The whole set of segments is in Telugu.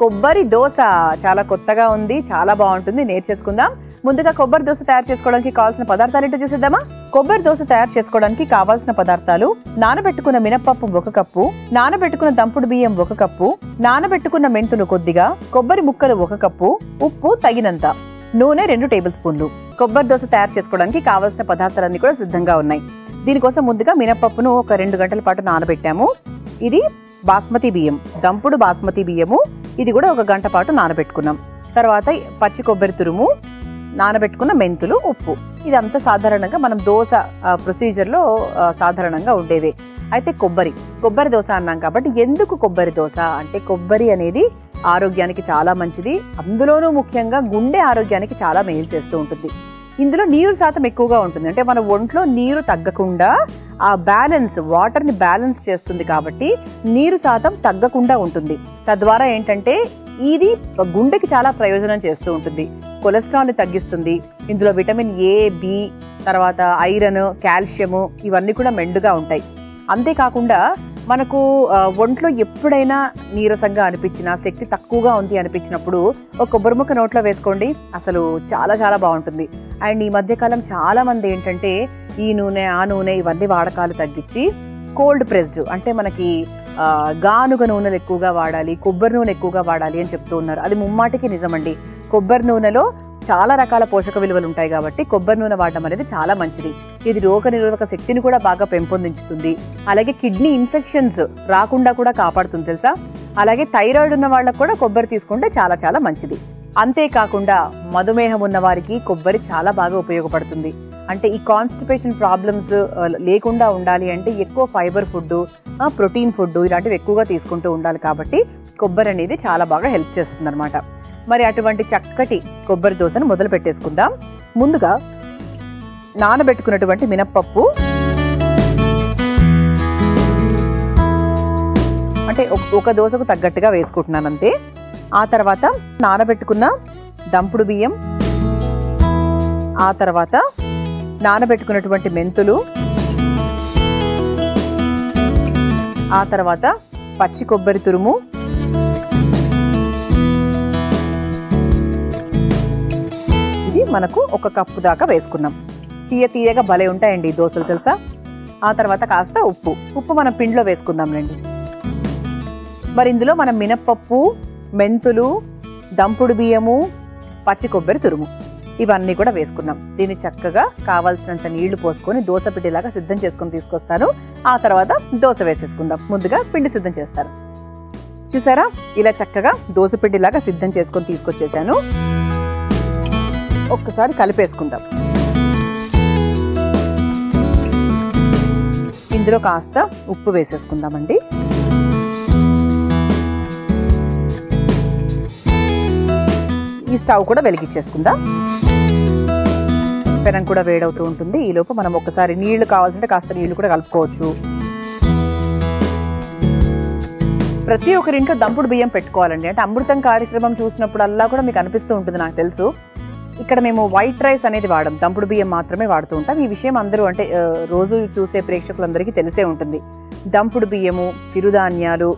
కొబ్బరి దోశ చాలా కొత్తగా ఉంది, చాలా బాగుంటుంది, నేర్చేసుకుందాం. ముందుగా కొబ్బరి దోశ తయారు చేసుకోవడానికి కావాల్సిన పదార్థాలు ఏంటో చూసేద్దామా. కొబ్బరి దోశ తయారు చేసుకోవడానికి కావాల్సిన పదార్థాలు: నానబెట్టుకున్న మినపప్పు 1 కప్పు, నానబెట్టుకున్న దంపుడు బియ్యం 1 కప్పు, నానబెట్టుకున్న మెంతులు కొద్దిగా, కొబ్బరి ముక్కలు 1 కప్పు, ఉప్పు తగినంత, నూనె 2 టేబుల్ స్పూన్లు. కొబ్బరి దోశ తయారు చేసుకోవడానికి కావాల్సిన పదార్థాలన్నీ కూడా సిద్ధంగా ఉన్నాయి. దీనికోసం ముందుగా మినపప్పును ఒక 2 గంటల పాటు నానబెట్టాము. ఇది బాస్మతి బియ్యం, దంపుడు బాస్మతి బియ్యము. ఇది కూడా 1 గంట పాటు నానబెట్టుకున్నాం. తర్వాత పచ్చి కొబ్బరి తురుము, నానబెట్టుకున్న మెంతులు, ఉప్పు. ఇదంతా సాధారణంగా మనం దోశ ప్రొసీజర్లో సాధారణంగా ఉండేవే. అయితే కొబ్బరి దోశ అన్నాం కాబట్టి ఎందుకు కొబ్బరి దోశ అంటే, కొబ్బరి అనేది ఆరోగ్యానికి చాలా మంచిది, అందులోనూ ముఖ్యంగా గుండె ఆరోగ్యానికి చాలా మేలు చేస్తూ ఉంటుంది. ఇందులో నీరు శాతం ఎక్కువగా ఉంటుంది, అంటే మన ఒంట్లో నీరు తగ్గకుండా ఆ బ్యాలెన్స్, వాటర్ని బ్యాలెన్స్ చేస్తుంది కాబట్టి నీరు శాతం తగ్గకుండా ఉంటుంది. తద్వారా ఏంటంటే ఇది గుండెకి చాలా ప్రయోజనం చేస్తూ ఉంటుంది. కొలెస్ట్రాల్ని తగ్గిస్తుంది. ఇందులో విటమిన్ ఏ, బి, తర్వాత ఐరన్, కాల్షియము ఇవన్నీ కూడా మెండుగా ఉంటాయి. అంతేకాకుండా మనకు ఒంట్లో ఎప్పుడైనా నీరసంగా అనిపించినా, శక్తి తక్కువగా ఉంది అనిపించినప్పుడు ఒక కొబ్బరి ముక్క నోట్లో వేసుకోండి, అసలు చాలా చాలా బాగుంటుంది. అండ్ ఈ మధ్యకాలం చాలా మంది ఏంటంటే ఈ నూనె, ఆ నూనె ఇవన్నీ వాడకాలు తగ్గించి కోల్డ్ ప్రెస్డ్, అంటే మనకి గానుగ నూనెలు ఎక్కువగా వాడాలి, కొబ్బరి నూనె ఎక్కువగా వాడాలి అని చెప్తూ ఉన్నారు. అది ముమ్మాటికి నిజమండి. కొబ్బరి నూనెలో చాలా రకాల పోషక విలువలు ఉంటాయి కాబట్టి కొబ్బరి నూనె వాడడం అనేది చాలా మంచిది. ఇది రోగ నిరోధక శక్తిని కూడా బాగా పెంపొందించుతుంది. అలాగే కిడ్నీ ఇన్ఫెక్షన్స్ రాకుండా కూడా కాపాడుతుంది తెలుసా. అలాగే థైరాయిడ్ ఉన్న వాళ్ళకు కూడా కొబ్బరి తీసుకుంటే చాలా చాలా మంచిది. అంతేకాకుండా మధుమేహం ఉన్న వారికి కొబ్బరి చాలా బాగా ఉపయోగపడుతుంది. అంటే ఈ కాన్స్టిపేషన్ ప్రాబ్లమ్స్ లేకుండా ఉండాలి అంటే ఎక్కువ ఫైబర్ ఫుడ్, ప్రోటీన్ ఫుడ్ ఇలాంటివి ఎక్కువగా తీసుకుంటూ ఉండాలి. కాబట్టి కొబ్బరి అనేది చాలా బాగా హెల్ప్ చేస్తుంది అనమాట. మరి అటువంటి చక్కటి కొబ్బరి దోశను మొదలు పెట్టేసుకుందాం. ముందుగా నానబెట్టుకున్నటువంటి మినప్పప్పు, అంటే ఒక దోశకు తగ్గట్టుగా వేసుకుంటున్నాను అంతే. ఆ తర్వాత నానబెట్టుకున్న దంపుడు బియ్యం, ఆ తర్వాత నానబెట్టుకున్నటువంటి మెంతులు, ఆ తర్వాత పచ్చి కొబ్బరి తురుము, ఇది మనకు 1 కప్పు దాకా వేసుకున్నాం. తీయగా భలే ఉంటాయండి ఈ దోశలు తెలుసా. ఆ తర్వాత కాస్త ఉప్పు మనం పిండిలో వేసుకుందాంలేండి. మరి ఇందులో మనం మినప్పప్పు, మెంతులు, దంపుడు బియ్యము, పచ్చి కొబ్బరి తురుము ఇవన్నీ కూడా వేసుకున్నాం. దీన్ని చక్కగా కావాల్సినంత నీళ్లు పోసుకొని దోశ పిండిలాగా సిద్ధం చేసుకొని తీసుకొస్తాను. ఆ తర్వాత దోశ వేసేసుకుందాం. ముందుగా పిండి సిద్ధం చేస్తాను. చూసారా, ఇలా చక్కగా దోశ పిండిలాగా సిద్ధం చేసుకొని తీసుకొచ్చేసాను. ఒక్కసారి కలిపేసుకుందాం. ఇందులో కాస్త ఉప్పు వేసేసుకుందామండి. ఈ స్టవ్ కూడా వెలిగించేసుకుందాం. పెనం కూడా వేడవుతూ ఉంటుంది. ఈలోపు మనం ఒకసారి నీళ్లు కావాల్సింటే కాస్త నీళ్లు కూడా కలుపుకోవచ్చు. ప్రతి ఒక్కరింట్లో దంపుడు బియ్యం పెట్టుకోవాలండి. అంటే అమృతం కార్యక్రమం చూసినప్పుడల్లా కూడా మీకు అనిపిస్తూ ఉంటుంది, నాకు తెలుసు. ఇక్కడ మేము వైట్ రైస్ అనేది వాడడం, దంపుడు బియ్యం మాత్రమే వాడుతూ ఉంటాం. ఈ విషయం అందరూ అంటే రోజు చూసే ప్రేక్షకులందరికీ తెలిసే ఉంటుంది. దంపుడు బియ్యము, చిరుధాన్యాలు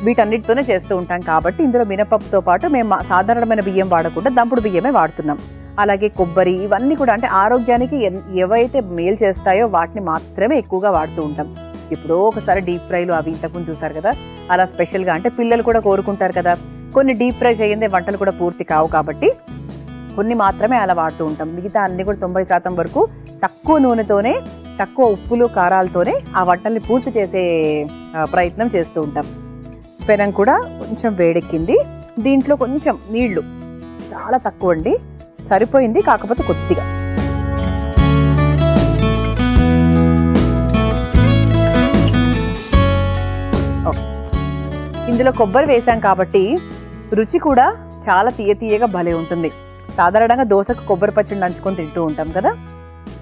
వీటన్నిటితోనే చేస్తూ ఉంటాం కాబట్టి ఇందులో మినపప్పుతో పాటు మేము సాధారణమైన బియ్యం వాడకుండా దంపుడు బియ్యమే వాడుతున్నాం. అలాగే కొబ్బరి ఇవన్నీ కూడా అంటే ఆరోగ్యానికి ఏవైతే మేలు చేస్తాయో వాటిని మాత్రమే ఎక్కువగా వాడుతూ ఉంటాం. ఎప్పుడో ఒకసారి డీప్ ఫ్రైలు అవి ఇంతకుముందు చూసారు కదా, అలా స్పెషల్గా అంటే పిల్లలు కూడా కోరుకుంటారు కదా. కొన్ని డీప్ ఫ్రై చేయందే వంటలు కూడా పూర్తి కావు కాబట్టి కొన్ని మాత్రమే అలా వాడుతూ ఉంటాం. మిగతా అన్ని కూడా 90% వరకు తక్కువ నూనెతోనే, తక్కువ ఉప్పులు కారాలతోనే ఆ వంటల్ని పూర్తి చేసే ప్రయత్నం చేస్తూ ఉంటాం. పెనం కూడా కొంచెం వేడెక్కింది. దీంట్లో కొంచెం నీళ్లు, చాలా తక్కువ అండి, సరిపోయింది, కాకపోతే కొద్దిగా. ఇందులో కొబ్బరి వేసాం కాబట్టి రుచి కూడా చాలా తీయగా భలే ఉంటుంది. సాధారణంగా దోశకు కొబ్బరి పచ్చడి నంచుకొని తింటూ ఉంటాం కదా,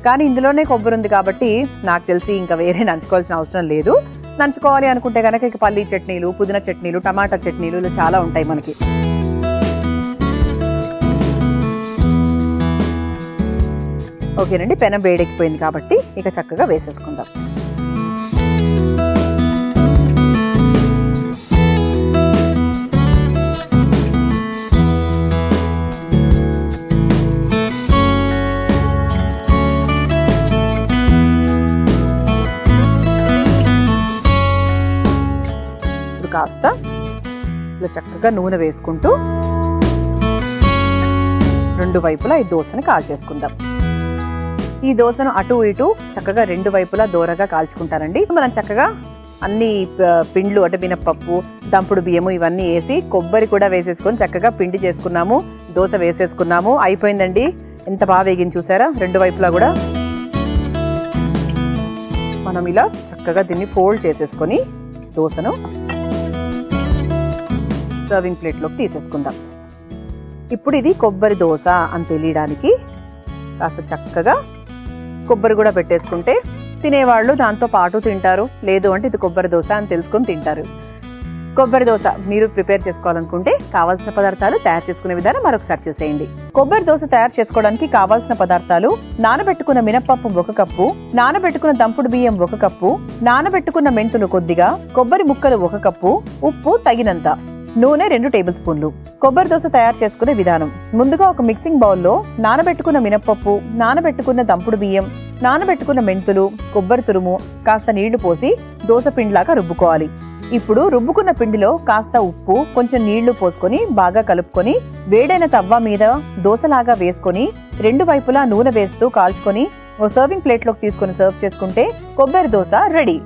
కానీ ఇందులోనే కొబ్బరి ఉంది కాబట్టి నాకు తెలిసి ఇంకా వేరే నంచుకోవాల్సిన అవసరం లేదు. నంచుకోవాలి అనుకుంటే కనుక ఇక పల్లీ చట్నీలు, పుదీనా చట్నీలు, టమాటా చట్నీలు ఇలా చాలా ఉంటాయి మనకి. ఓకేనండి, పెనం వేడెక్కిపోయింది కాబట్టి ఇక చక్కగా వేసేసుకుందాం. కాస్త ఇలా చక్కగా నూనె వేసుకుంటూ రెండు వైపులా ఈ దోసను కాల్చేసుకుందాం. ఈ దోసను అటు ఇటు చక్కగా రెండు వైపులా దోరగా కాల్చుకుంటారండి. మనం చక్కగా అన్ని పిండ్లు అంటే మినప్పప్పు, దంపుడు బియ్యము ఇవన్నీ వేసి కొబ్బరి కూడా వేసేసుకొని చక్కగా పిండి చేసుకున్నాము. దోస వేసేసుకున్నాము. అయిపోయిందండి. ఎంత బాగా వేగింది చూసారా రెండు వైపులా కూడా. మనం ఇలా చక్కగా దీన్ని ఫోల్డ్ చేసేసుకొని దోసను సర్వింగ్ ప్లేట్లోకి తీసేసుకుందాం. ఇప్పుడు ఇది కొబ్బరి దోస అని తెలియడానికి కాస్త చక్కగా కొబ్బరి కూడా పెట్టేసుకుంటే తినేవాళ్ళు దాంతో పాటు తింటారు. లేదు అంటే ఇది కొబ్బరి దోశ అని తెలుసుకొని తింటారు. కొబ్బరి దోశ మీరు ప్రిపేర్ చేసుకోవాలనుకుంటే కావాల్సిన పదార్థాలు తయారు చేసుకునే విధానం మరొకసారి చూసేయండి. కొబ్బరి దోశ తయారు చేసుకోవడానికి కావాల్సిన పదార్థాలు: నానబెట్టుకున్న మినపప్పు 1 కప్పు, నానబెట్టుకున్న దంపుడు బియ్యం 1 కప్పు, నానబెట్టుకున్న మెంతులు కొద్దిగా, కొబ్బరి ముక్కలు 1 కప్పు, ఉప్పు తగినంత, నూనె 2 టేబుల్ స్పూన్లు. కొబ్బరి దోశ తయారు చేసుకునే విధానం: ముందుగా ఒక మిక్సింగ్ బౌల్లో నానబెట్టుకున్న మినపప్పు, నానబెట్టుకున్న దంపుడు బియ్యం, నానబెట్టుకున్న మెంతులు, కొబ్బరి తురుము, కాస్త నీళ్లు పోసి దోశ పిండిలాగా రుబ్బుకోవాలి. ఇప్పుడు రుబ్బుకున్న పిండిలో కాస్త ఉప్పు, కొంచెం నీళ్లు పోసుకొని బాగా కలుపుకొని వేడైన తవ్వ మీద దోశలాగా వేసుకొని రెండు వైపులా నూనె వేస్తూ కాల్చుకొని ఓ సర్వింగ్ ప్లేట్లోకి తీసుకొని సర్వ్ చేసుకుంటే కొబ్బరి దోశ రెడీ.